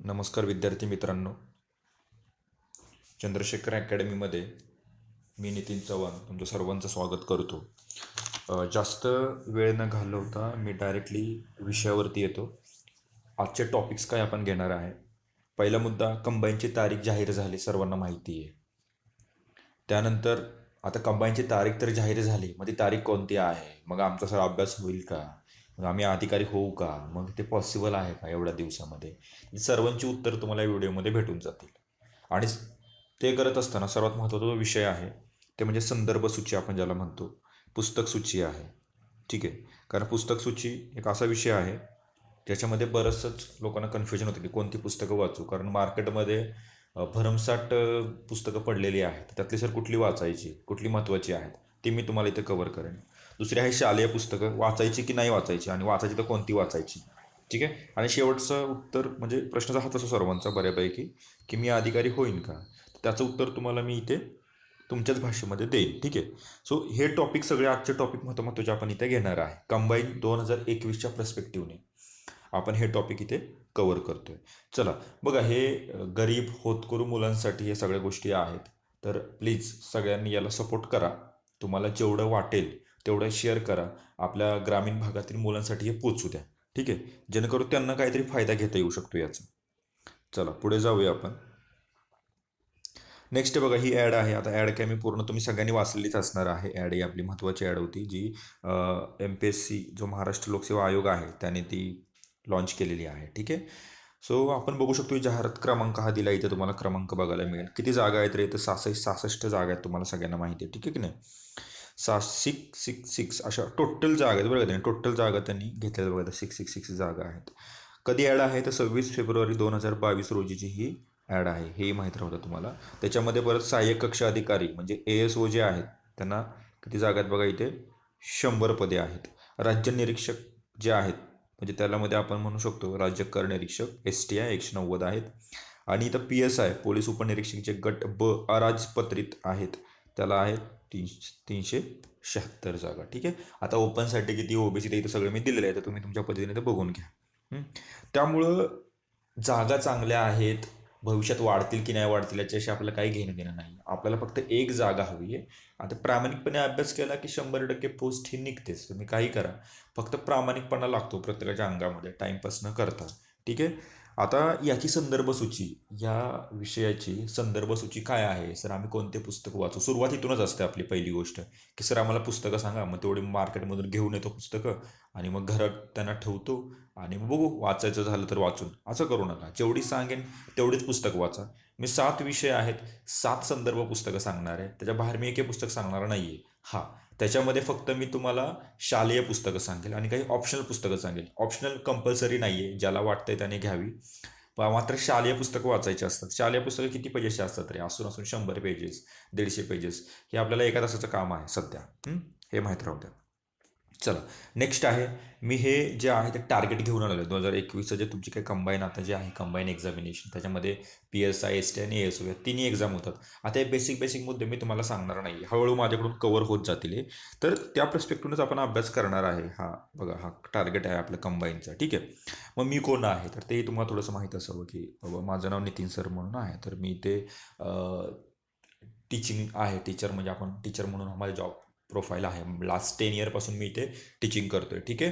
नमस्कार विद्यार्थी मित्रांनो. चंद्रशेखर अकॅडमीमध्ये मी नितीन चव्हाण तुमचं सर्वांचं स्वागत करतो. जास्त वेळ न घालवता मी डायरेक्टली विषयावरती येतो. आजचे टॉपिक्स काय आपण घेणार आहे. पहिला मुद्दा, कंबाईनची तारीख जाहीर झाली, सर्वांना माहिती आहे. त्यानंतर आता कंबाईनची तारीख तर जाहीर झाली, मग ती तारीख कोणती आहे, मग आमचा सर अभ्यास होईल का, मग आम्ही अधिकारी होऊ का, मग ते पॉसिबल आहे का एवढ्या दिवसामध्ये, सर्वांची उत्तर तुम्हाला या व्हिडिओमध्ये भेटून जातील. आणि ते करत असताना सर्वात महत्त्वाचा जो विषय आहे ते म्हणजे संदर्भ सूची, आपण ज्याला म्हणतो पुस्तक सूची आहे. ठीक आहे, कारण पुस्तक सूची एक असा विषय आहे ज्याच्यामध्ये बरंचसंच लोकांना कन्फ्युजन होतं की कोणती पुस्तकं वाचू, कारण मार्केटमध्ये भरमसाठ पुस्तकं पडलेली आहेत. त्यातली सर कुठली वाचायची, कुठली महत्त्वाची आहेत, ती मी तुम्हाला इथे कव्हर करेन. दुसरी आहे शालेय पुस्तकं, वाचायची की नाही वाचायची, आणि वाचायची तर कोणती वाचायची. ठीक आहे, आणि शेवटचं उत्तर म्हणजे प्रश्नाचा हाच असो सर्वांचा बऱ्यापैकी की मी अधिकारी होईन का, त्याचं उत्तर तुम्हाला मी इथे तुमच्याच भाषेमध्ये देईन. ठीक आहे, सो हे टॉपिक सगळे आजचे टॉपिक महत्त्वाचे आपण इथे घेणार आहे. कंबाईन 2021च्या पर्स्पेक्टिव्हने आपण हे टॉपिक इथे कव्हर करतोय. चला बघा, हे गरीब होतकरू मुलांसाठी हे सगळ्या गोष्टी आहेत, तर प्लीज सगळ्यांनी याला सपोर्ट करा. तुम्हाला जेवढं वाटेल तेवढं शेअर करा. आपल्या ग्रामीण भागातील मुलांसाठी हे पोचू द्या. ठीक आहे, जेणेकरून त्यांना काहीतरी फायदा घेता येऊ शकतो याचा. चला पुढे जाऊया आपण. नेक्स्ट बघा, ही ॲड आहे. आता ॲड काय मी पूर्ण तुम्ही सगळ्यांनी वाचलेलीच असणार आहे. ॲड ही आपली महत्त्वाची ॲड होती, जी MPSC जो महाराष्ट्र लोकसेवा आयोग आहे त्याने ती लॉन्च केलेली आहे. ठीक आहे, सो आपण बघू शकतो जाहिरात क्रमांक हा दिला, इथे तुम्हाला क्रमांक बघायला मिळेल. किती जागा आहेत रे, तर 66 जागा आहेत, तुम्हाला सगळ्यांना माहिती आहे. ठीक आहे की नाही, 666 अशा टोटल जागा आहेत बरं का. टोटल जागा त्यांनी घेतलेल्या बघा, 666 जागा आहेत. कधी ॲड आहे तर 26 फेब्रुवारी 2022 रोजीची ही ॲड आहे, हेही माहीत राहतं तुम्हाला. त्याच्यामध्ये परत सहाय्यक कक्ष अधिकारी म्हणजे ASO जे आहेत त्यांना किती जागा आहेत बघा, इथे 100 पदे आहेत. राज्य निरीक्षक जे आहेत म्हणजे त्यामध्ये आपण म्हणू शकतो राज्य कर निरीक्षक STI 190 आहेत. आणि इथं PSI पोलीस उपनिरीक्षक जे गट ब अराजपत्रित आहेत त्याला आहेत 376 जागा. ठीक आहे, आता ओपनसाठी किती, OBC इथं सगळं मी दिलेलं आहे, तर तुम्ही तुमच्या पद्धतीने ते बघून घ्या. त्यामुळं जागा चांगल्या आहेत, भविष्यात वाढतील की नाही वाढतील याच्याशी आपल्याला काही घेणं देणं नाही. आपल्याला फक्त एक जागा हवी आहे. आता प्रामाणिकपणे अभ्यास केला की 100% पोस्ट ही निघतेच. तुम्ही काही करा, फक्त प्रामाणिकपणा लागतो प्रत्येकाच्या अंगामध्ये, टाइमपास न करता. ठीक आहे, आता याची संदर्भ सूची, या विषयाची संदर्भ सूची काय आहे, सर आम्ही कोणते पुस्तक वाचू, सुरुवात इथूनच असते आपली पहिली गोष्ट की सर आम्हाला पुस्तकं सांगा. मग तेवढी मार्केटमधून घेऊन येतो पुस्तकं आणि मग घरात त्यांना ठेवतो आणि मग बघू, वाचायचं झालं तर वाचून. असं करू नका, जेवढी सांगेन तेवढीच पुस्तक वाचा. मी 7 विषय आहेत, 7 संदर्भ पुस्तकं सांगणार आहे, त्याच्या बाहेर मी एक पुस्तक सांगणार नाही आहे. हां, त्याच्यामध्ये फक्त मी तुम्हाला शालेय पुस्तकं सांगेल आणि काही ऑप्शनल पुस्तकं सांगेल. ऑप्शनल कंपल्सरी नाही आहे, ज्याला वाटतंय त्याने घ्यावी. मात्र शालेय पुस्तकं वाचायची असतात. शालेय पुस्तकं किती पेजेसची असतात रे, असून 100 पेजेस, 150 पेजेस, हे आपल्याला एका तासाचं काम आहे सध्या. हे माहीत राहू द्या. चला नेक्स्ट आहे, मी हे जे आहे ते टार्गेट घेऊन आलेलो आहे 2021चं. जे तुमची काही कंबाईन आता जे आहे कंबाईन एक्झामिनेशन, त्याच्यामध्ये PSI STI आणि ASO या तिन्ही एक्झाम होतात. आता हे बेसिक मुद्दे मी तुम्हाला सांगणार नाही, हळूहळू माझ्याकडून कवर होत जातील. तर त्या पर्स्पेक्टिव्हनच आपण अभ्यास करणार आहे. हा बघा, हा टार्गेट आहे आपलं कंबाईनचा. ठीक आहे, मग मी कोण आहे तर ते तुम्हाला थोडंसं माहीत असावं की बाबा माझं नाव नितीन सर म्हणून आहे. तर मी ते टीचिंग आहे, टीचर म्हणजे आपण टीचर म्हणून माझा जॉब प्रोफाईल आहे. लास्ट 10 इयरपासून मी इथे टीचिंग करतोय. ठीक आहे,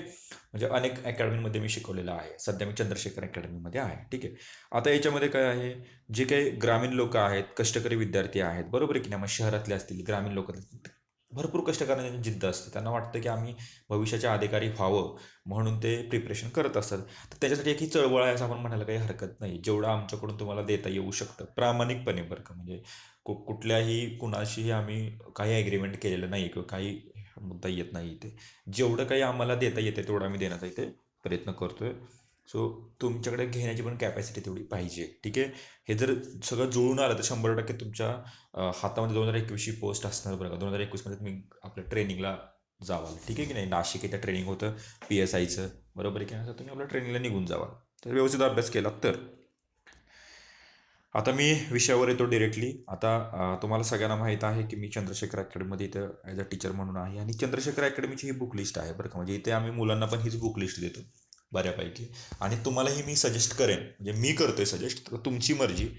म्हणजे अनेक अकॅडमीमध्ये मी शिकवलेलं आहे. सध्या मी चंद्रशेखर अकॅडमीमध्ये आहे. ठीक आहे, आता याच्यामध्ये काय आहे, जे काही ग्रामीण लोक आहेत, कष्टकरी विद्यार्थी आहेत, बरोबर आहे की नाही, मग शहरातले असतील, ग्रामीण लोक भरपूर कष्ट करण्याची जिद्द असते. त्यांना वाटतं की आम्ही भविष्याचे अधिकारी व्हावं, म्हणून ते प्रिपरेशन करत असतात. तर त्याच्यासाठी एक ही चळवळ आहे असं आपण म्हणायला काही हरकत नाही. जेवढं आमच्याकडून तुम्हाला देता येऊ शकतं प्रामाणिकपणे, बरं का, म्हणजे कुठल्याही कुणाशीही आम्ही काही ॲग्रीमेंट केलेलं नाही किंवा काही मुद्दा येत नाही इथे. जेवढं काही आम्हाला देता येते तेवढं आम्ही देण्याचा इथे प्रयत्न करतोय. सो तुमच्याकडे घेण्याची पण कॅपॅसिटी तेवढी पाहिजे. ठीक आहे, हे जर सगळं जुळून आलं तर 100% तुमच्या हातामध्ये 2021ची पोस्ट असणार. बरं का, 2021मध्ये तुम्ही आपल्या ट्रेनिंगला जावाल. ठीक आहे की नाही, नाशिक इथं ट्रेनिंग होतं PSIचं, बरोबर आहे की नाही, तर तुम्ही आपल्या ट्रेनिंगला निघून जावा, तर व्यवस्थित अभ्यास केला तर. आता मी विषयावर येतो डिरेक्टली. आता तुम्हाला सगळ्यांना माहीत आहे की मी चंद्रशेखर अकॅडमीमध्ये इथं ॲज अ टीचर म्हणून आहे, आणि चंद्रशेखर अकॅडमीची ही बुक लिस्ट आहे बरं का. म्हणजे इथे आम्ही मुलांना पण हीच बुक लिस्ट देतो. बऱ्यापैकी. आणि तुम्हालाही मी सजेस्ट करेन, म्हणजे मी करतोय सजेस्ट, तुमची मर्जी.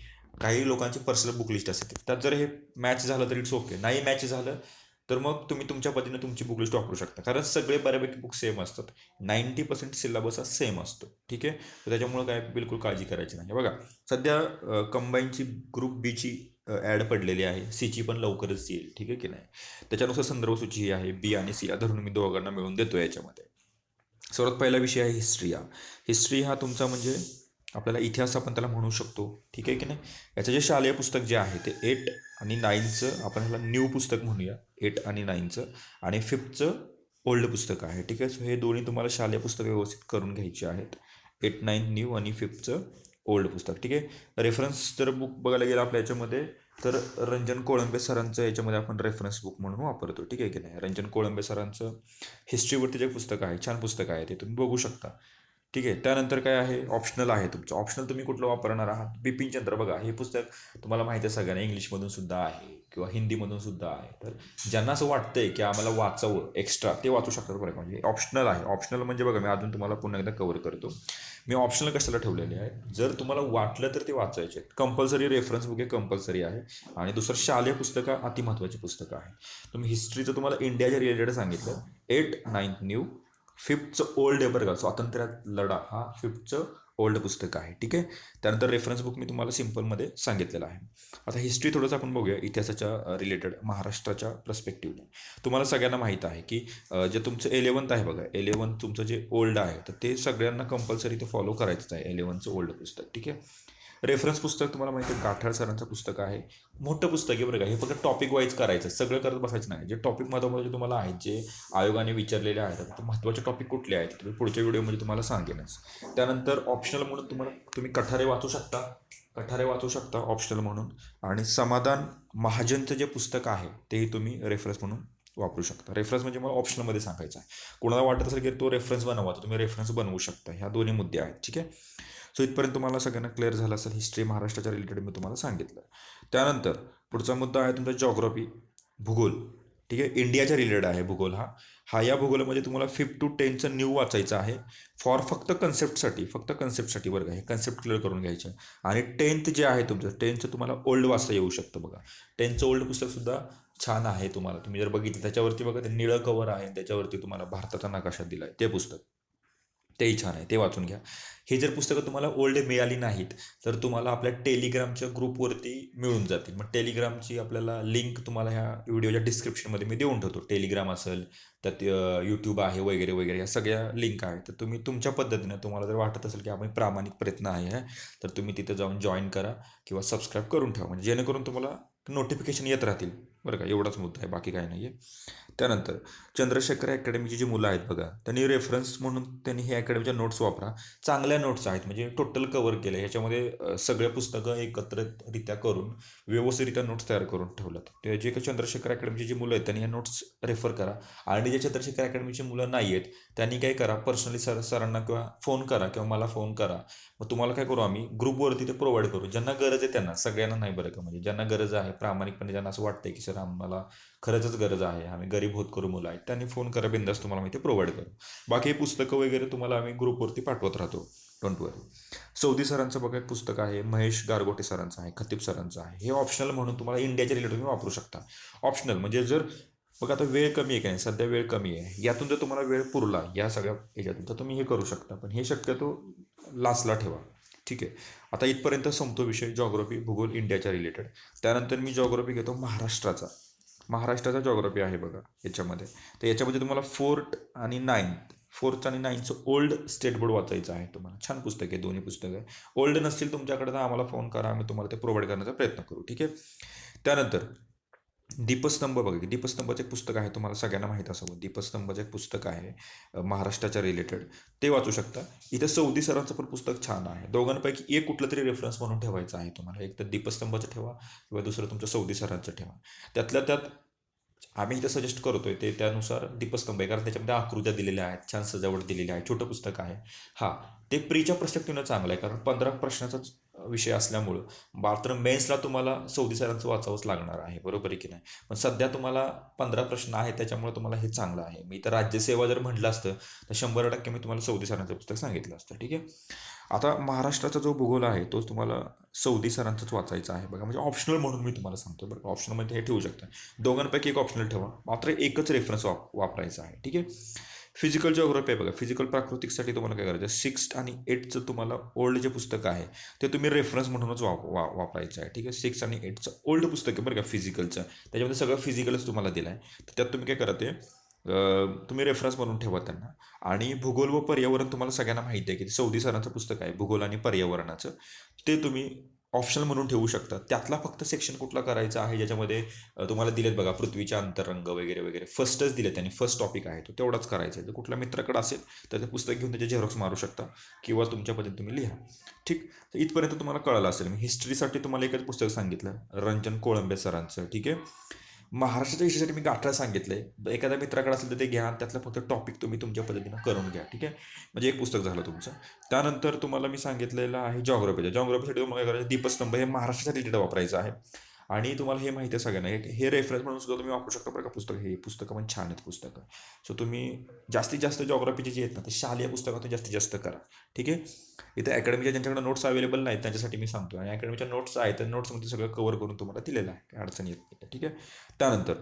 काही लोकांची पर्सनल बुक लिस्ट असते, त्यात जर हे मॅच झालं तर इट्स ओके, नाही मॅच झालं तर मग तुम्ही तुमच्या पद्धतीने तुमची बुक लिस्ट वापरू शकता, कारण सगळे बऱ्यापैकी बुक सेम असतात. 90% सिलेबस हा सेम असतो. ठीक आहे, तर त्याच्यामुळं काय बिलकुल काळजी करायची नाही. बघा, सध्या कंबाईनची ग्रुप बीची ॲड पडलेली आहे, सीची पण लवकरच येईल. ठीक आहे की नाही. त्याच्यानुसार संदर्भ सूची ही आहे, बी आणि सी धरून मी दोघांना मिळून देतो याच्यामध्ये. सर्वात पहिला विषय आहे हिस्ट्री. हिस्ट्री हा तुमचा म्हणजे आपल्याला इतिहास आपण त्याला म्हणू शकतो. ठीक आहे की नाही. याचं जे शालेय पुस्तक जे आहे ते 8 आणि 9चं आपण ह्याला न्यू पुस्तक म्हणूया. 8 आणि 9चं आणि 5थचं ओल्ड पुस्तक आहे. ठीक आहे. सो हे दोन्ही तुम्हाला शालेय पुस्तक व्यवस्थित करून घ्यायची आहेत. 8, 9 न्यू आणि 5थचं ओल्ड पुस्तक. ठीक आहे. रेफरन्स जर बुक बघायला गेलं आपल्या याच्यामध्ये, तर रंजन कोळंबे सरांचं याच्यामध्ये आपण रेफरन्स बुक म्हणून वापरतो. ठीक आहे की नाही. रंजन कोळंबे सरांचं हिस्ट्रीवरती जे पुस्तक आहे, छान पुस्तक आहे, ते तुम्ही बघू शकता. ठीक आहे. त्यानंतर काय आहे, ऑप्शनल आहे तुमचं. ऑप्शनल तुम्ही कुठलं वापरणार आहात, बिपिनचंद्र. बघा, हे पुस्तक तुम्हाला माहिती आहे सगळ्यांना, इंग्लिशमधून सुद्धा आहे किंवा हिंदीमधून सुद्धा आहे. तर ज्यांना असं वाटतंय की आम्हाला वाचावं एक्स्ट्रा, ते वाचू शकतात. बरं, म्हणजे ऑप्शनल आहे. ऑप्शनल म्हणजे बघा, मी अजून तुम्हाला पुन्हा एकदा कव्हर करतो. मी ऑप्शनल कशाला ठेवलेले आहे, जर तुम्हाला वाटलं तर ते वाचायचे. कंपल्सरी रेफरन्स बुक हे कंपल्सरी आहे. आणि दुसरं शालेय पुस्तकं अतिमहत्त्वाची पुस्तकं आहे. तुम्ही हिस्ट्रीचं तुम्हाला इंडियाच्या रिलेटेड सांगितलं, 8, 9 न्यू. 5थचं ओल्ड आहे बरं का, स्वातंत्र्यात लढा हा 5थचं ओल्ड पुस्तक आहे. ठीक आहे. त्यानंतर रेफरन्स बुक मी तुम्हाला सिम्पलमध्ये सांगितलेलं आहे. आता हिस्ट्री थोडंसं आपण बघूया, इतिहासाच्या रिलेटेड, महाराष्ट्राच्या पर्स्पेक्टिव्हने. तुम्हाला सगळ्यांना माहीत आहे की जे तुमचं 11th आहे बघा, 11th तुमचं जे ओल्ड आहे, तर ते सगळ्यांना कंपल्सरी ते फॉलो करायचंच आहे, 11th ओल्ड पुस्तक. ठीक आहे. रेफरन्स पुस्तक तुम्हाला माहिती आहे, गाठाळ सरांचं पुस्तक आहे. मोठं पुस्तक आहे बरं का. हे फक्त टॉपिक वाईज करायचं, सगळं करत बसायचं नाही. जे टॉपिक महत्त्वाचे तुम्हाला आहेत, जे आयोगाने विचारलेले आहेत, तर महत्त्वाचे टॉपिक कुठले आहेत तुम्ही पुढच्या व्हिडिओमध्ये तुम्हाला सांगेनच. त्यानंतर ऑप्शनल म्हणून तुम्ही कठारे वाचू शकता. कठारे वाचू शकता ऑप्शनल म्हणून. आणि समाधान महाजनचं जे पुस्तक आहे तेही तुम्ही रेफरन्स म्हणून वापरू शकता. रेफरन्स म्हणजे मला ऑप्शनलमध्ये सांगायचं आहे. कोणाला वाटत असेल की तो रेफरन्स बनवा, तर तुम्ही रेफरन्स बनवू शकता. ह्या दोन्ही मुद्दे आहेत. ठीक आहे. सो इथपर्यंत तुम्हाला सगळ्यांना क्लिअर झालं असेल. हिस्ट्री महाराष्ट्राच्या रिलेटेड मी तुम्हाला सांगितलं. त्यानंतर पुढचा मुद्दा आहे तुमचा जॉग्राफी, भूगोल. ठीक आहे. इंडियाच्या रिलेटेड आहे भूगोल हा. या भूगोलामध्ये तुम्हाला 5 to 10चं न्यू वाचायचं आहे. फक्त कन्सेप्टसाठी बरं का. हे कन्सेप्ट क्लिअर करून घ्यायचे. आणि 10th जे आहे तुमचं, 10चं तुम्हाला ओल्ड वाचता येऊ शकतं बघा. 10चं ओल्ड पुस्तकसुद्धा छान आहे. तुम्ही जर बघितलं त्याच्यावरती बघा, ते निळं कवर आहे, त्याच्यावरती तुम्हाला भारताचा नकाशा दिला आहे, ते पुस्तक तेही छान आहे, ते वाचून घ्या. हे जर पुस्तकं तुम्हाला ओल्ड मिळाली नाहीत, तर तुम्हाला आपल्या टेलिग्रामच्या ग्रुपवरती मिळून जातील. मग टेलिग्रामची आपल्याला लिंक तुम्हाला ह्या व्हिडिओच्या डिस्क्रिप्शनमध्ये मी देऊन ठेवतो. टेलिग्राम असेल, त्यात यूट्यूब आहे वगैरे वगैरे, या सगळ्या लिंक आहेत. तर तुम्ही तुमच्या पद्धतीनं, तुम्हाला जर वाटत असेल की आपण प्रामाणिक प्रयत्न आहे, तर तुम्ही तिथे जाऊन जॉईन करा किंवा सबस्क्राईब करून ठेवा, म्हणजे जेणेकरून तुम्हाला नोटिफिकेशन येत राहतील. बरं का, एवढाच मुद्दा आहे, बाकी काही नाही आहे. त्यानंतर चंद्रशेखर अकॅडमीची जी मुलं आहेत बघा, त्यांनी रेफरन्स म्हणून त्यांनी हे अकॅडमीच्या नोट्स वापरा. चांगल्या नोट्स आहेत, म्हणजे टोटल कव्हर केलं ह्याच्यामध्ये, सगळे पुस्तकं एकत्रितरित्या करून व्यवस्थितरित्या नोट्स तयार करून ठेवल्यात. ते जे काही चंद्रशेखर अकॅडमीची जी मुलं आहेत त्यांनी ह्या नोट्स रेफर करा. आणि जे चंद्रशेखर अकॅडमीची मुलं नाही आहेत त्यांनी काय करा, पर्सनली सरांना किंवा फोन करा किंवा मला फोन करा. मग तुम्हाला काय करू, आम्ही ग्रुपवरती ते प्रोव्हाइड करू. ज्यांना गरज आहे त्यांना, सगळ्यांना नाही बरं का, म्हणजे ज्यांना गरज आहे प्रामाणिकपणे, ज्यांना असं वाटतंय की सर आम्हाला खरंच गरज आहे, आम्ही गरीब होत करू मुलं आहेत, त्यांनी फोन करा, बिंदास तुम्हाला माहिती प्रोव्हाइड करू. बाकी पुस्तकं वगैरे तुम्हाला आम्ही ग्रुपवरती पाठवत राहतो, डोंट वरी. सौदी सरांचं बघा एक पुस्तक आहे, महेश गारगोटे सरांचं आहे, खतीब सरांचं आहे. हे ऑप्शनल म्हणून तुम्हाला इंडियाच्या रिलेटेड तुम्ही वापरू शकता. ऑप्शनल म्हणजे जर बघा आता वेळ कमी आहे, काय सध्या वेळ कमी आहे, यातून जर तुम्हाला वेळ पुरला या सगळ्या ह्याच्यातून, तर तुम्ही हे करू शकता. पण हे शक्यतो लास्टला ठेवा. ठीक आहे. आता इथपर्यंत संपतो विषय जॉग्राफी, भूगोल इंडियाच्या रिलेटेड. त्यानंतर मी जॉग्राफी घेतो महाराष्ट्राचा जॉग्राफी आहे बघा याच्यामध्ये. तर याच्यामध्ये तुम्हाला 4th आणि 9चं ओल्ड स्टेट बोर्ड वाचायचं आहे तुम्हाला. छान पुस्तक आहे, दोन्ही पुस्तकं आहे. ओल्ड नसतील तुमच्याकडे तर आम्हाला फोन करा, आम्ही तुम्हाला ते प्रोव्हाइड करण्याचा प्रयत्न करू. ठीक आहे. त्यानंतर दीपस्तंभ बघा, दीपस्तंभाचं एक पुस्तक आहे, तुम्हाला सगळ्यांना माहीत असावं. दीपस्तंभाचं एक पुस्तक आहे महाराष्ट्राच्या रिलेटेड, ते वाचू शकता. इथं सौदी सरांचं पण पुस्तक छान आहे. दोघांपैकी एक कुठलं तरी रेफरन्स म्हणून ठेवायचं आहे तुम्हाला. एक तर दीपस्तंभाचं ठेवा किंवा दुसरं तुमचं सौदी सरांचं ठेवा. त्यातल्या त्यात आम्ही इथं सजेस्ट करतोय ते त्यानुसार दीपस्तंभ आहे, कारण त्याच्यामध्ये आकृत्या दिलेल्या आहेत, छान सजावट दिलेली आहे, छोटं पुस्तक आहे. हां, ते प्रीच्या पर्स्पेक्टिव्हनं चांगलं आहे, कारण 15 प्रश्नाचाच विषय असल्यामुळं मात्र मेन्सला तुम्हाला सौदी सरांचं वाचावंच लागणार आहे, बरोबर आहे की नाही. पण सध्या तुम्हाला 15 प्रश्न आहेत, त्याच्यामुळे तुम्हाला हे चांगलं आहे. मी तर राज्यसेवा जर म्हटलं असतं तर 100% मी तुम्हाला सौदी सरांचं पुस्तक सांगितलं असतं. ठीक आहे. आता महाराष्ट्राचा जो भूगोल आहे तो तुम्हाला सौदी सरांचाच वाचायचा आहे बघा, म्हणजे ऑप्शनल म्हणून मी तुम्हाला सांगतो बरं. ऑप्शनलमध्ये हे ठेवू शकता, दोघांपैकी एक ऑप्शनल ठेवा, मात्र एकच रेफरन्स वापरायचा आहे. ठीक आहे. फिजिकल जिओग्राफी आहे बघा, फिजिकल प्राकृतिकसाठी तुम्हाला काय करायचं, 6 आणि 8चं तुम्हाला ओल्ड जे पुस्तक आहे ते तुम्ही रेफरन्स म्हणूनच वापरायचं आहे. ठीक आहे. 6 आणि 8चं ओल्ड पुस्तक आहे बरं का फिजिकलचं, त्याच्यामध्ये सगळं फिजिकलच तुम्हाला दिलं आहे. तर त्यात तुम्ही काय करा, ते तुम्ही रेफरन्स म्हणून ठेवा त्यांना. आणि भूगोल व पर्यावरण तुम्हाला सगळ्यांना माहिती आहे की सौदी सरांचं पुस्तक आहे भूगोल आणि पर्यावरणाचं, ते तुम्ही ऑप्शनल म्हणून ठेवू शकता. त्यातला फक्त सेक्शन कुठला करायचा आहे ज्याच्यामध्ये तुम्हाला दिलेत बघा पृथ्वीच्या अंतरंग वगैरे वगैरे, फर्स्टच दिले त्यांनी, फर्स्ट टॉपिक आहे तो, तेवढाच करायचा आहे. जर कुठल्या मित्राकडे असेल तर ते पुस्तक घेऊन त्याचे झेरॉक्स मारू शकता किंवा तुमच्या पद्धतीने तुम्ही लिहा. ठीक. तर इथपर्यंत तुम्हाला कळलं असेल. मी हिस्ट्रीसाठी तुम्हाला एकच पुस्तक सांगितलं, रंजन कोळंबे सरांचं. ठीक आहे. महाराष्ट्राच्या विषयासाठी मी गाठा सांगितलंय, एखाद्या मित्राकडे असेल तर ते घ्या, त्यातलं फक्त टॉपिक तुम्ही तुमच्या पद्धतीनं करून घ्या. ठीक आहे. म्हणजे एक पुस्तक झालं तुमचं. त्यानंतर तुम्हाला मी सांगितलेलं आहे जॉग्राफीसाठी तुम्हाला काय करायचं, दीपस्तंभ हे महाराष्ट्राच्या रिलेटेड वापरायचं आहे. आणि तुम्हाला हे माहिती आहे सगळ्यांना, हे रेफरन्स म्हणून सुद्धा तुम्ही वापरू शकता बरं का पुस्तक. हे पुस्तकं पण छान आहेत पुस्तकं. सो तुम्ही जास्तीत जास्त जॉग्राफीचे जे आहेत ना ते शालेय पुस्तकातून जास्तीत जास्त करा. ठीक आहे. इथं अकॅडमीच्या ज्यांच्याकडे नोट्स अवेलेबल नाहीत त्यांच्यासाठी मी सांगतो, आणि अकॅडमीच्या नोट्स आहेत तर नोट्समध्ये सगळं कव्हर करून तुम्हाला दिलेलं आहे, काही अडचण येत नाही. ठीक आहे. त्यानंतर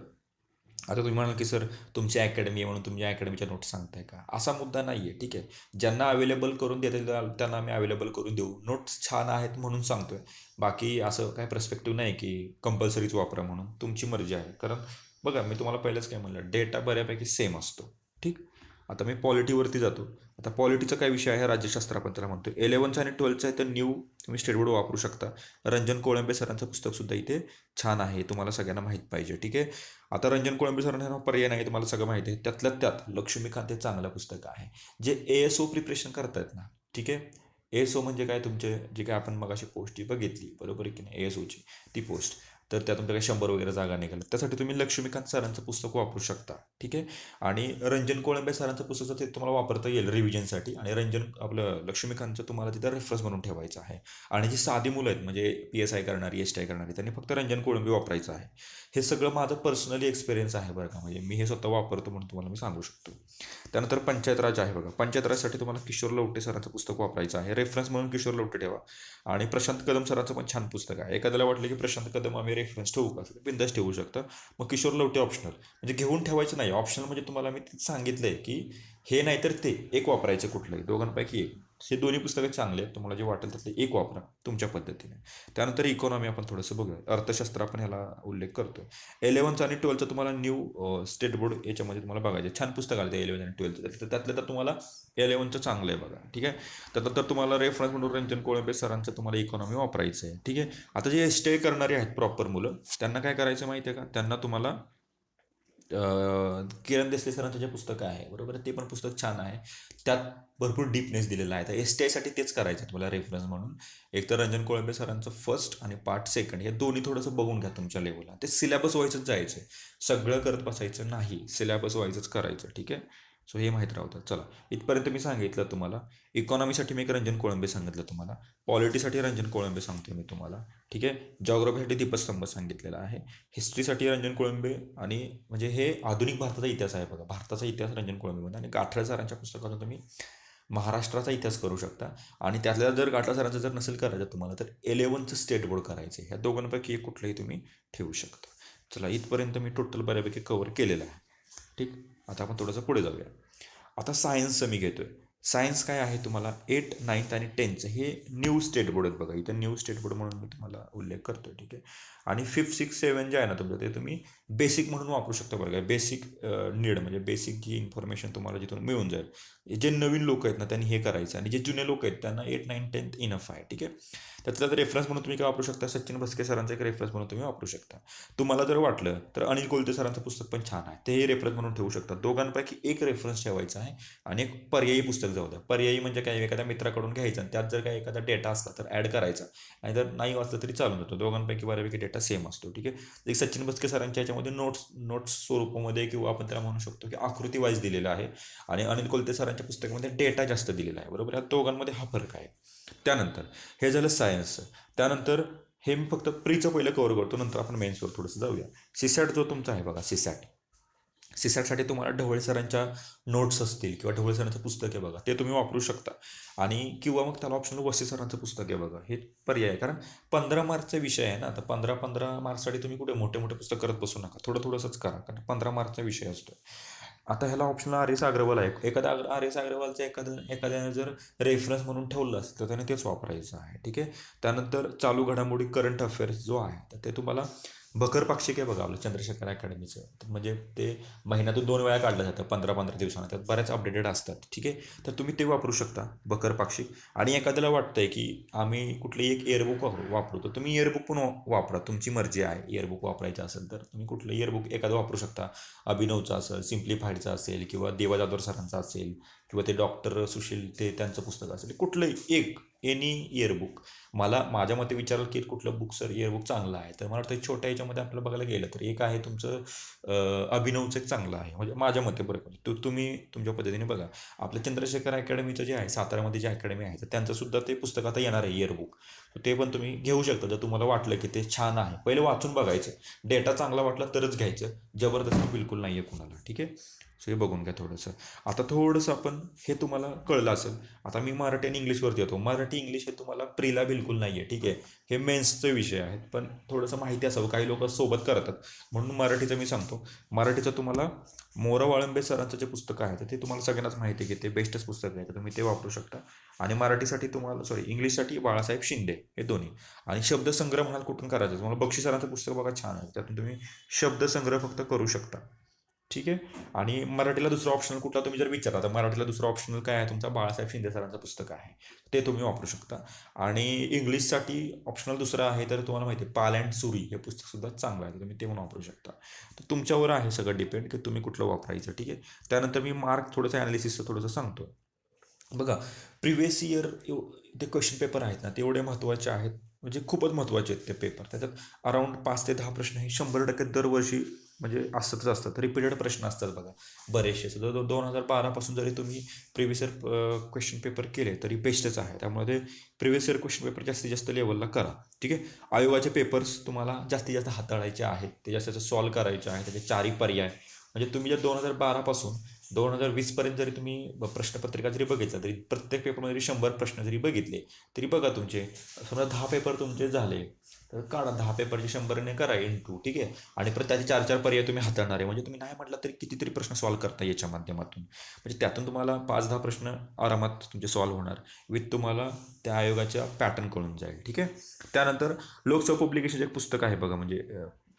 आता तुम्ही म्हणाल की सर तुमची अकॅडमी आहे म्हणून तुमच्या अकॅडमीच्या नोट्स सांगताय का, असा मुद्दा नाही आहे. ठीक आहे. ज्यांना अवेलेबल करून देता येईल त्यांना आम्ही अवेलेबल करून देऊ, नोट्स छान आहेत म्हणून सांगतोय. बाकी असं काय पर्स्पेक्टिव्ह नाही की कंपल्सरीच वापरा म्हणून, तुमची मर्जी आहे. कारण बघा मी तुम्हाला पहिलेच काय म्हणलं, डेटा बऱ्यापैकी सेम असतो. ठीक. आता मी पॉलिटीवरती जातो. आता पॉलिटीचा काय विषय आहे, राज्यशास्त्र आपण त्याला म्हणतो. 11चं आणि 12चं आहे तर न्यू तुम्ही स्टेट बोर्ड वापरू शकता. रंजन कोळंबे सरांचं पुस्तकसुद्धा इथे छान आहे, तुम्हाला सगळ्यांना माहीत पाहिजे. ठीक आहे. आता रंजन कोळंबे सरांना पर्याय नाही, तुम्हाला सगळं माहिती आहे. त्यातल्या त्यात लक्ष्मीकांत हे चांगलं पुस्तक आहे, जे ASO प्रिपरेशन करतायत ना. ठीक आहे. ASO म्हणजे काय, तुमचे जे काय आपण मग अशी पोस्ट बघितली, बरोबर आहे की नाही, ASOची ती पोस्ट, तर त्यातून काही 100 वगैरे जागा निघाल्या, त्यासाठी तुम्ही लक्ष्मीकांत सरांचं पुस्तक वापरू शकता. ठीक आहे. आणि रंजन कोळंबे सरांचं पुस्तक ते तुम्हाला वापरता येईल रिव्हिजनसाठी, आणि आपलं लक्ष्मीकांतचं तुम्हाला तिथं रेफरन्स म्हणून ठेवायचं आहे. आणि जी साधी मुलं आहेत म्हणजे PSI करणारी, STI करणारी, त्यांनी फक्त रंजन कोळंबे वापरायचं आहे. हे सगळं माझं पर्सनली एक्सपिरियन्स आहे बरं का, म्हणजे मी हे स्वतः वापरतो म्हणून तुम्हाला मी सांगू शकतो. त्यानंतर पंचायत राज आहे बघा, पंचायत राजसाठी तुम्हाला किशोर लवटे सरांचं पुस्तक वापरायचं आहे, रेफरन्स म्हणून किशोर लवटे ठेवा. आणि प्रशांत कदम सरांचं पण छान पुस्तक आहे. एखाद्याला वाटलं की प्रशांत कदम आम्ही रेफरन्स ठेवू का, बिंदास ठेवू शकता. मग किशोर लवटे ऑप्शनल, म्हणजे घेऊन ठेवायचं नाही, ऑप्शनल म्हणजे तुम्हाला मी सांगितलंय की हे नाही तर ते एक वापरायचं, कुठलंही दोघांपैकी एक. हे दोन्ही पुस्तकं चांगले आहेत, तुम्हाला जे वाटेल त्यातले एक वापरा तुमच्या पद्धतीने. त्यानंतर इकॉनॉमी आपण थोडंसं बघूया, अर्थशास्त्र आपण ह्याला उल्लेख करतोय. 11चं आणि 12चं तुम्हाला न्यू स्टेट बोर्ड याच्यामध्ये तुम्हाला बघायचे छान पुस्तक आलं ते 11 आणि 12चं, तर त्यातलं तर तुम्हाला 11चं चांगलं आहे बघा. ठीक आहे. त्यानंतर तुम्हाला रेफरन्स म्हणून रंजन कोळंबे सरांचं तुम्हाला इकॉनॉमी वापरायचं आहे. ठीक आहे. आता जे STI करणारे आहेत प्रॉपर मुलं, त्यांना काय करायचं माहिती आहे का, त्यांना तुम्हाला किरण देसले सरांचं जे पुस्तक आहे, बरोबर, ते पण पुस्तक छान आहे. त्यात भरपूर डीपनेस दिलेला आहे. तर STIसाठी तेच करायचं आहे तुम्हाला रेफरन्स म्हणून. एक तर रंजन कोळंबे सरांचं फर्स्ट आणि पार्ट सेकंड हे दोन्ही थोडंसं बघून घ्या तुमच्या लेवलला. ते सिलेबस वाईजच जायचं आहे, सगळं करत बसायचं नाही, सिलेबस वाईजच करायचं. ठीक आहे. सो हे माहीत राहतं. चला, इथपर्यंत मी सांगितलं तुम्हाला. इकॉनॉमीसाठी मी एक रंजन कोळंबे सांगितलं तुम्हाला, पॉलिटीसाठी रंजन कोळंबे सांगतो मी तुम्हाला. ठीक आहे. जॉग्राफीसाठी दीपस्तंभ सांगितलेला आहे, हिस्ट्रीसाठी रंजन कोळंबे, आणि म्हणजे हे आधुनिक भारताचा इतिहास आहे बघा, भारताचा इतिहास रंजन कोळंबेमध्ये. आणि गाठळ सरांच्या पुस्तकातून तुम्ही महाराष्ट्राचा इतिहास करू शकता. आणि त्यातल्या जर गाठळ सरांचं जर नसेल करायचं तुम्हाला तर 11चं स्टेट बोर्ड करायचं आहे. ह्या दोघांपैकी एक कुठलंही तुम्ही ठेवू शकता. चला, इथपर्यंत मी टोटल बऱ्यापैकी कव्हर केलेलं आहे. ठीक. आता आपण थोडंसं पुढे जाऊया. आता सायन्सचं मी घेतोय. सायन्स काय आहे, तुम्हाला 8, 9 आणि 10चं हे न्यू स्टेट बोर्ड आहेत बघा, इथं न्यू स्टेट बोर्ड म्हणून मी तुम्हाला उल्लेख करतोय. ठीक आहे. आणि 5, 6, 7 जे आहे ना तुमचं, ते तुम्ही बेसिक म्हणून वापरू शकता बरं का. बेसिक नीड म्हणजे बेसिक जी इन्फॉर्मेशन तुम्हाला जिथून मिळून जाईल. जे नवीन लोक आहेत ना त्यांनी हे करायचं, आणि जे जुने लोक आहेत त्यांना 8, 9, 10 इनफ आहे. ठीक आहे. त्यातला रेफरन्स म्हणून तुम्ही काय वापरू शकता, सचिन भस्के सरांचा एक रेफरन्स म्हणून तुम्ही वापरू शकता. तुम्हाला जर वाटलं तर अनिल कोलते सरांचं पुस्तक पण छान आहे, तेही रेफरन्स म्हणून ठेवू शकता. दोघांपैकी एक रेफरन्स ठेवायचा आहे आणि एक पर्यायी पुस्तक पुस्तक जाऊ द्या. पर्यायी म्हणजे काय, एखाद्या मित्राकडून घ्यायचं आणि त्यात जर काही एखादा डेटा असला तर ॲड करायचा, आणि जर नाही वाचलं तरी चालून जातो. दोघांपैकी बऱ्यापैकी डेटा सेम असतो. ठीक आहे. एक सचिन बचके सरांच्या याच्यामध्ये नोट्स स्वरूपामध्ये, किंवा आपण त्याला म्हणू शकतो की आकृती वाईज दिलेलं आहे, आणि अनिल कोलते सरांच्या पुस्तकामध्ये डेटा जास्त दिलेला आहे. बरोबर, या दोघांमध्ये हा फरक आहे. त्यानंतर हे झालं सायन्सचं. त्यानंतर हे मी फक्त प्रीचं पहिलं कव्हर करतो, नंतर आपण मेन्सवर थोडंसं जाऊया. सीसॅट जो तुमचा आहे बघा, सीसॅटसाठी तुम्हाला ढवळे सरांच्या नोट्स असतील किंवा ढवळे सरांचं पुस्तक आहे बघा, ते तुम्ही वापरू शकता. आणि किंवा मग त्याला ऑप्शनल वसई सरांचं पुस्तक आहे बघा, हे पर्याय आहे. कारण 15 मार्कचा विषय आहे ना, तर 15 मार्क्ससाठी तुम्ही कुठे मोठे मोठे पुस्तक करत बसू नका, थोडं थोडंसंच करा, कारण 15 मार्कचा विषय असतो. आता ह्याला ऑप्शनल आर एस अग्रवाल आहे. आर एस अग्रवालचं एखाद्याने जर रेफरन्स म्हणून ठेवलं असतं तर त्याने तेच वापरायचं आहे. ठीक आहे. त्यानंतर चालू घडामोडी करंट अफेअर्स जो आहे, तर ते तुम्हाला बकर पाक्षिक आहे बघा आपलं चंद्रशेखर अकॅडमीचं, तर म्हणजे ते महिन्यातून 2 वेळा काढलं जातं, 15-15 दिवसांना, त्यात बऱ्याच अपडेटेड असतात. ठीक आहे. तर तुम्ही ते वापरू शकता, बकर पाक्षिक. आणि एखाद्याला वाटतंय की आम्ही कुठली एक इयरबुक वापरू, तर तुम्ही इयरबुक पण वापरा, तुमची मर्जी आहे. इयरबुक वापरायचं असेल तर तुम्ही कुठलं इयरबुक एखादं वापरू शकता. अभिनवचा असेल, सिम्प्लिफाईडचा असेल, किंवा देवा जाधव सरांचा असेल, किंवा ते डॉक्टर सुशील ते त्यांचं पुस्तक असेल, कुठलंही एक एनी इयरबुक. माझ्या मते विचाराल की कुठलं बुक सर इयरबुक चांगलं आहे, तर मला वाटतं छोट्या याच्यामध्ये आपल्याला बघायला गेलं तर एक आहे तुमचं अभिनवचं एक चांगलं आहे, म्हणजे माझ्या मते. बरं, तुम्ही तुमच्या पद्धतीने बघा. आपलं चंद्रशेखर अकॅडमीचं जे आहे, साताऱ्यामध्ये जे अकॅडमी आहे, तर त्यांचं सुद्धा ते पुस्तक आता येणार आहे इयरबुक, ते पण तुम्ही घेऊ शकता जर तुम्हाला वाटलं की ते छान आहे. पहिले वाचून बघायचं, डेटा चांगला वाटला तरच घ्यायचं, जबरदस्ती बिलकुल नाही आहे कुणाला. ठीक आहे. सो हे बघून घ्या थोडंसं. आता थोडंसं आपण हे तुम्हाला कळलं असेल. आता मी मराठी आणि इंग्लिशवरती येतो. मराठी इंग्लिश हे तुम्हाला प्रीला बिलकुल नाही आहे. ठीक आहे. हे मेन्सचे विषय आहेत, पण थोडंसं माहिती असावं, काही लोक सोबत करतात, म्हणून मराठीचं मी सांगतो. मराठीचं तुम्हाला मोरा वाळंबे सरांचं जे पुस्तक आहे, तर ते तुम्हाला सगळ्यांनाच माहिती आहे की ते बेस्टच पुस्तक आहे, तर तुम्ही ते वापरू शकता. आणि मराठीसाठी तुम्हाला इंग्लिशसाठी बाळासाहेब शिंदे, हे दोन्ही. आणि शब्दसंग्रह म्हणाल कुठून करायचं, तुम्हाला बक्षी सरांचं पुस्तक बघा, छान आहे, त्यातून तुम्ही शब्दसंग्रह फक्त करू शकता. ठीक आहे. आणि मराठीला दुसरा ऑप्शनल कुठला तुम्ही जर विचारला, तर मराठीला दुसरा ऑप्शनल काय आहे तुमचा, बाळासाहेब शिंदे सरांचं पुस्तक आहे, ते तुम्ही वापरू शकता. आणि इंग्लिशसाठी ऑप्शनल दुसरं आहे, तर तुम्हाला माहिती आहे पाल अँड सुरी हे पुस्तकसुद्धा चांगलं आहे, तुम्ही ते पण वापरू शकता. तर तुमच्यावर आहे सगळं डिपेंड की तुम्ही कुठलं वापरायचं. ठीक आहे. त्यानंतर मी मार्क थोडंसं ॲनालिसिसचं थोडंसं सांगतो. बघा, प्रिव्हियस इयर ते क्वेश्चन पेपर आहेत ना, ते एवढे महत्त्वाचे आहेत, म्हणजे खूपच महत्त्वाचे आहेत ते पेपर. त्याच्यात अराऊंड 5 ते 10 प्रश्न हे 100% दरवर्षी म्हणजे असतच असतात, रिपीटेड प्रश्न असतात बघा बरेचसे. सुद्धा 2012 जरी तुम्ही प्रिव्हियस इयर क्वेश्चन पेपर केले तरी बेस्टच आहे. त्यामुळे ते प्रिव्हियस इयर क्वेश्चन पेपर जास्तीत जास्त लेवलला करा. ठीक आहे. आयोगाचे पेपर्स तुम्हाला जास्तीत जास्त हाताळायचे आहेत, ते जास्तीत जास्त सॉल्व्ह करायचे आहेत, त्याचे 4ही पर्याय. म्हणजे तुम्ही जर 2012 2020 जरी तुम्ही प्रश्नपत्रिका जरी बघितलं, तरी प्रत्येक पेपरमध्ये जरी 100 प्रश्न जरी बघितले, तरी बघा तुमचे समजा 10 पेपर तुमचे झाले, तर काढा 10 पेपरचे 100ने करा इंटू. ठीक आहे. आणि प्रत्येकाचे 4-4 पर्याय तुम्ही हाताळणार आहे, म्हणजे तुम्ही नाही म्हटलं तरी कितीतरी प्रश्न सॉल्व्ह करता याच्या माध्यमातून. म्हणजे त्यातून तुम्हाला 5-10 प्रश्न आरामात तुमचे सॉल्व्ह होणार, विथ तुम्हाला त्या आयोगाच्या पॅटर्न कळून जाईल. ठीक आहे. त्यानंतर लोकसभा पब्लिकेशनचे एक पुस्तक आहे बघा, म्हणजे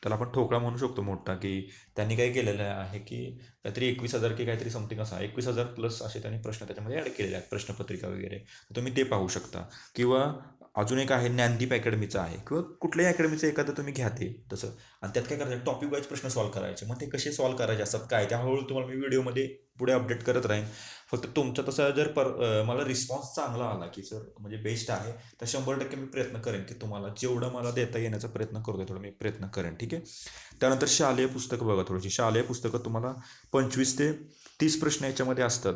त्याला आपण ठोकळा म्हणू शकतो मोठा, की त्यांनी काय केलेलं आहे की काहीतरी 21,000 की काहीतरी समथिंग असा 21,000 प्लस असे त्यांनी प्रश्न त्याच्यामध्ये ॲड केलेले आहेत, प्रश्नपत्रिका वगैरे, तुम्ही ते पाहू शकता. किंवा अजून एक आहे ज्ञानदीप अकॅडमीचं आहे, किंवा कुठल्याही अकॅडमीचं एखादं तुम्ही घ्या ते तसं. आणि त्यात काय करायचं, टॉपिक वाईज प्रश्न सॉल्व्ह करायचे. मग ते कसे सॉल्व्ह करायचे असतात काय, त्या हळूहळू तुम्हाला मी व्हिडिओमध्ये पुढे अपडेट करत राहीन. फक्त तुमचा तसा जर मला रिस्पॉन्स चांगला आला की सर म्हणजे बेस्ट आहे, तर 100% मी प्रयत्न करेन की तुम्हाला जेवढं मला देता येण्याचा प्रयत्न करतोय तेवढं मी प्रयत्न करेन. ठीक आहे. त्यानंतर शालेय पुस्तकं बघा थोडीशी. शालेय पुस्तकं तुम्हाला 25 ते 30 प्रश्न याच्यामध्ये असतात.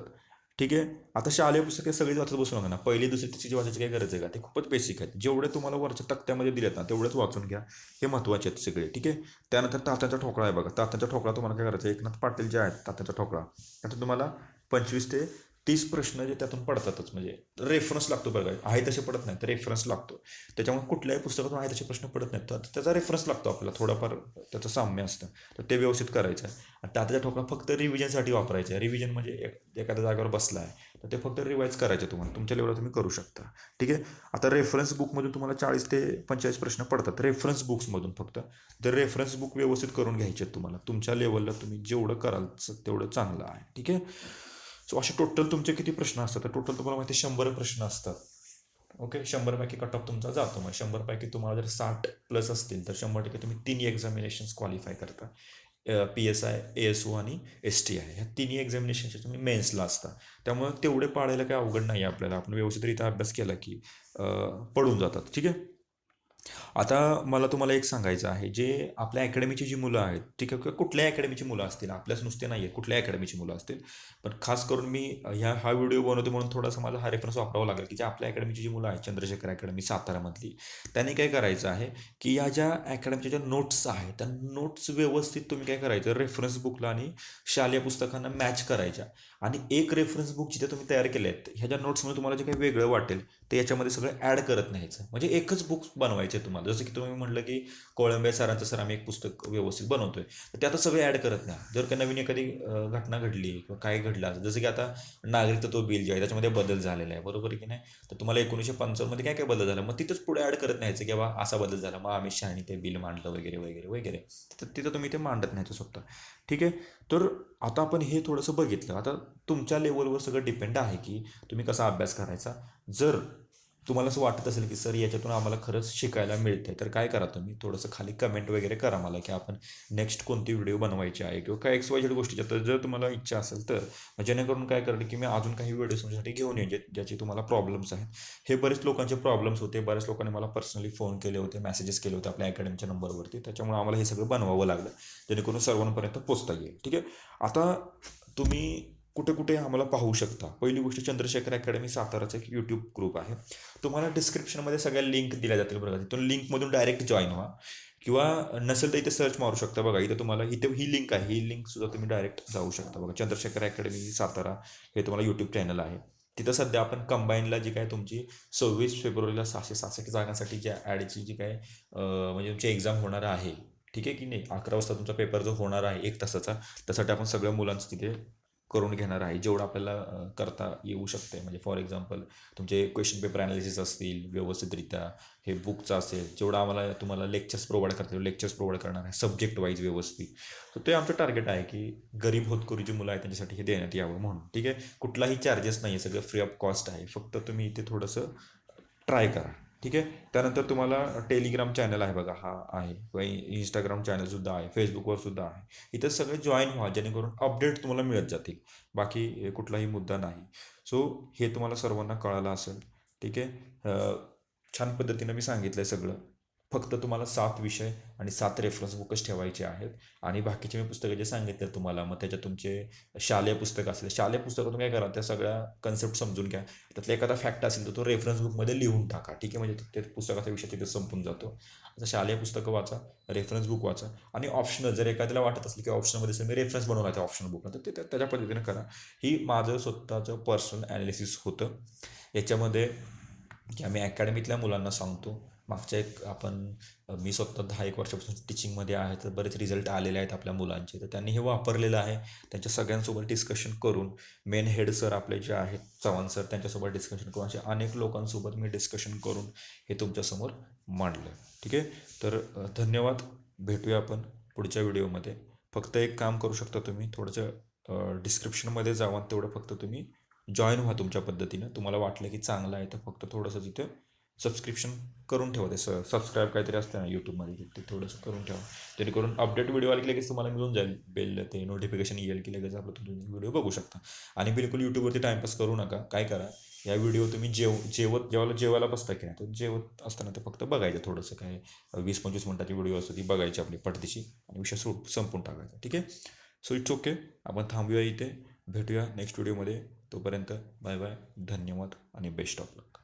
ठीक आहे. आता शालेय पुस्तके सगळीच वाचत बसू नका ना, पहिली दुसरी तिसरी वाचायची काही गरज आहे का, ते खूपच बेसिक आहेत. जेवढे तुम्हाला वरच्या तक्त्यामध्ये दिलेत ना तेवढंच वाचून घ्या, हे महत्त्वाचे आहेत सगळे. ठीक आहे. त्यानंतर तात्यांचा ठोकळा आहे बघा. तात्यांचा ठोकळा तुम्हाला काय करायचं, एकनाथ पाटील जे आहेत तात्यांचा ठोकळा, त्यातून तुम्हाला 25 ते 30 प्रश्न जे त्यातून पडतातच, म्हणजे रेफरन्स लागतो बघा, आहे तसे पडत नाही तर रेफरन्स लागतो. त्याच्यामुळे कुठल्याही पुस्तकातून आहे तसे प्रश्न पडत नाहीत, तर त्याचा रेफरन्स लागतो आपल्याला, थोडाफार त्याचं साम्य असतं, तर ते व्यवस्थित करायचं आहे. आणि त्याचा ठोकळा फक्त रिव्हिजनसाठी वापरायचं आहे. रिव्हिजन म्हणजे एखाद्या जागेवर बसला आहे तर ते फक्त रिवाईज करायचे तुम्हाला, तुमच्या लेवलला तुम्ही करू शकता. ठीक आहे. आता रेफरन्स बुकमधून तुम्हाला 40 ते 45 प्रश्न पडतात रेफरन्स बुक्समधून फक्त. तर रेफरन्स बुक व्यवस्थित करून घ्यायचे आहेत तुम्हाला, तुमच्या लेवलला तुम्ही जेवढं कराल तेवढं चांगलं आहे. ठीक आहे. सो असे टोटल तुमचे किती प्रश्न असतात, तर टोटल तुम्हाला माहिती 100 प्रश्न असतात. ओके. 100पैकी कट ऑफ तुमचा जातो. मग 100पैकी तुम्हाला जर 60 प्लस असतील तर 100% तुम्ही 3 एक्झामिनेशन्स क्वालिफाय करता. PSI, ASO आणि STI ह्या तिन्ही एक्झामिनेशनचे तुम्ही मेन्सला असता. त्यामुळे तेवढे पाळायला काही अवघड नाही आहे आपल्याला. आपण व्यवस्थितरित्या अभ्यास केला की पडून जातात. ठीक आहे. आता मला तुम्हाला एक सांगायचं आहे, जे आपल्या अकॅडमीची जी मुलं आहेत, ठीक आहे, किंवा कुठल्या अकॅडमीची मुलं असतील, आपल्याच नुसते नाही आहेत, कुठल्या अकॅडमीची मुलं असतील, पण खास करून मी हा व्हिडिओ बनवतो म्हणून थोडासा मला हा रेफरन्स वापरावा लागेल, की जे आपल्या अकॅडमीची जी मुलं आहेत, चंद्रशेखर अकॅडमी सातारामधली, त्यांनी काय करायचं आहे, की या ज्या अकॅडमीच्या ज्या नोट्स आहेत, त्या नोट्स व्यवस्थित तुम्ही काय करायचं, रेफरन्स बुकला आणि शालेय पुस्तकांना मॅच करायच्या. आणि एक रेफरन्स बुक जिथे तुम्ही तयार केले आहेत, ह्या ज्या नोट्समध्ये तुम्हाला जे काही वेगळं वाटेल ते याच्यामध्ये सगळं ॲड करत न्यायचं. म्हणजे एकच बुक बनवायचे तुम्हाला. जसं की तुम्ही म्हटलं की कोळंबे सरांचं सर आम्ही एक पुस्तक व्यवस्थित बनवतोय, तर ते आता सगळे ॲड करत नाही. जर का नवीन एखादी घटना घडली किंवा काय घडलं असेल, जसं की आता नागरिकत्व बिल जे आहे त्याच्यामध्ये बदल झालेला आहे, बरोबर आहे की नाही. तर तुम्हाला 1955 काय काय बदल झाला, मग तिथंच पुढे ॲड करत न्यायचं की बाबा असा बदल झाला, मग अमित शहानी ते बिल मांडलं वगैरे वगैरे वगैरे. तर तिथं तुम्ही ते मांडत नाही स्वतः. ठीक आहे. तर आता आपण हे थोडंसं बघितलं. आता तुमच्या लेवलवर सगळं डिपेंड आहे की तुम्ही कसा अभ्यास करायचा. जर तुम्हाला असं वाटत असेल की सर याच्यातून आम्हाला खरंच शिकायला मिळतंय, तर काय करा, तुम्ही थोडंसं खाली कमेंट वगैरे करा मला की आपण नेक्स्ट कोणती व्हिडिओ बनवायची आहे किंवा काय XYZ गोष्टीच्या. तर जर तुम्हाला इच्छा असेल तर जेणेकरून काय करेल की मी अजून काही व्हिडिओ तुमच्यासाठी घेऊन येईन ज्याचे तुम्हाला प्रॉब्लेम्स आहेत. हे बरेच लोकांचे प्रॉब्लेम्स होते. बऱ्याच लोकांनी मला पर्सनली फोन केले होते, मेसेजेस केले होते आपल्या अकॅडमीच्या नंबरवरती. त्याच्यामुळे आम्हाला हे सगळं बनवावं लागलं जेणेकरून सर्वांपर्यंत पोचता येईल. ठीक आहे. आता तुम्ही कुठे कुठे आम्हाला पाहू शकता. पहिली गोष्ट, चंद्रशेखर अकॅडमी साताराचं एक यूट्यूब ग्रुप आहे. तुम्हाला डिस्क्रिप्शनमध्ये सगळ्या लिंक दिल्या जातील बघा. तिथून लिंकमधून डायरेक्ट जॉईन व्हा, किंवा नसेल तर इथे सर्च मारू शकता बघा. इथं तुम्हाला इथे ही लिंक आहे, ही लिंक सुद्धा तुम्ही डायरेक्ट जाऊ शकता बघा. चंद्रशेखर अकॅडमी सातारा हे तुम्हाला यूट्यूब चॅनल आहे. तिथं सध्या आपण कंबाईनला जी काय तुमची 26 फेब्रुवारीला 666 जागांसाठी ज्या ॲडची जी काय म्हणजे तुमची एक्झाम होणार आहे, ठीक आहे की नाही. 11 वाजता तुमचा पेपर जो होणार आहे 1 तासाचा, त्यासाठी आपण सगळ्या मुलांचं तिथे करून घेणार आहे, जेवढं आपल्याला करता येऊ शकते. म्हणजे फॉर एक्झाम्पल तुमचे क्वेश्चन पेपर ॲनालिसिस असतील व्यवस्थितरित्या, हे बुकचं असेल, जेवढं आम्हाला तुम्हाला लेक्चर्स प्रोव्हाइड करता लेक्चर्स प्रोव्हाइड करणार आहे सब्जेक्ट वाईज व्यवस्थित. तर ते आमचं टार्गेट आहे की गरीब होतकरू जी मुलं आहेत त्यांच्यासाठी हे देण्यात यावं म्हणून. ठीक आहे. कुठलाही चार्जेस नाही आहे, सगळं फ्री ऑफ कॉस्ट आहे. फक्त तुम्ही इथे थोडंसं ट्राय करा. ठीक आहे. त्यानंतर तुम्हाला टेलिग्राम चॅनल आहे बघा, हा आहे, किंवा इंस्टाग्राम चॅनलसुद्धा आहे, फेसबुकवर सुद्धा आहे. इथं सगळे जॉईन व्हा जेणेकरून अपडेट तुम्हाला मिळत जातील. बाकी कुठलाही मुद्दा नाही. सो हे तुम्हाला सर्वांना कळालं असेल. ठीक आहे. छान पद्धतीनं मी सांगितलं आहे सगळं. फक्त तुम्हाला 7 विषय आणि 7 रेफरन्स बुकच ठेवायचे आहेत. आणि बाकीचे मी पुस्तकं जे सांगितले तुम्हाला, मग त्याच्यात तुमचे शालेय पुस्तकं असेल, शालेय पुस्तकातून काय करा, त्या सगळ्या कन्सेप्ट समजून घ्या. त्यातला एखादा फॅक्ट असेल तर तो रेफरन्स बुकमध्ये लिहून टाका. ठीक आहे. म्हणजे ते पुस्तकाचा विषय तिथे संपून जातो. आता शालेय पुस्तकं वाचा, रेफरन्स बुक वाचा, आणि ऑप्शनल जर एखाद्याला वाटत असेल की ऑप्शनमध्ये सर मी रेफरन्स बनवला त्या ऑप्शनल बुकला, तर ते त्याच्या पद्धतीने करा. ही माझं स्वतःचं पर्सनल ॲनालिसिस होतं याच्यामध्ये, की आम्ही अकॅडमीतल्या मुलांना सांगतो. मागच्या एक मी स्वतः 10-1 वर्षापासून टीचिंगमध्ये आहे, तर बरेच रिझल्ट आलेले आहेत आपल्या मुलांचे. तर त्यांनी हे वापरलेलं आहे. त्यांच्या सगळ्यांसोबत डिस्कशन करून, मेन हेड सर आपले जे आहेत चव्हाण सर, त्यांच्यासोबत डिस्कशन करून, अशा अनेक लोकांसोबत मी डिस्कशन करून हे तुमच्यासमोर मांडलं. ठीक आहे. तर धन्यवाद. भेटूया आपण पुढच्या व्हिडिओमध्ये. फक्त एक काम करू शकता तुम्ही, थोडंसं डिस्क्रिप्शनमध्ये जावा, तेवढं फक्त तुम्ही जॉईन व्हा तुमच्या पद्धतीनं. तुम्हाला वाटलं की चांगलं आहे तर फक्त थोडंसं तिथे सबस्क्रिप्शन करून ठेवा. ते सबस्क्राईब काहीतरी असतं ना यूट्यूबमध्ये, ते थोडंसं करून ठेवा, जेणेकरून अपडेट व्हिडिओ आले की लगेच तुम्हाला मिळून जाईल. बेल ते नोटिफिकेशन येईल की लगेच आपलं तुम्ही व्हिडिओ बघू शकता. आणि बिलकुल यूट्यूबवरती टाईमपास करू नका. काय करा, या व्हिडिओ तुम्ही जेवायला बसता की नाही, तर जेवत असताना ते फक्त बघायचं. थोडंसं काय 20-25 मिनिटाची व्हिडिओ असते ती बघायची आपली पटदिशी, आणि विषय संपून टाकायचा. ठीक आहे. So it's okay. आपण थांबूया इथे. भेटूया नेक्स्ट व्हिडिओमध्ये. तोपर्यंत बाय बाय. धन्यवाद आणि बेस्ट ऑफ लक.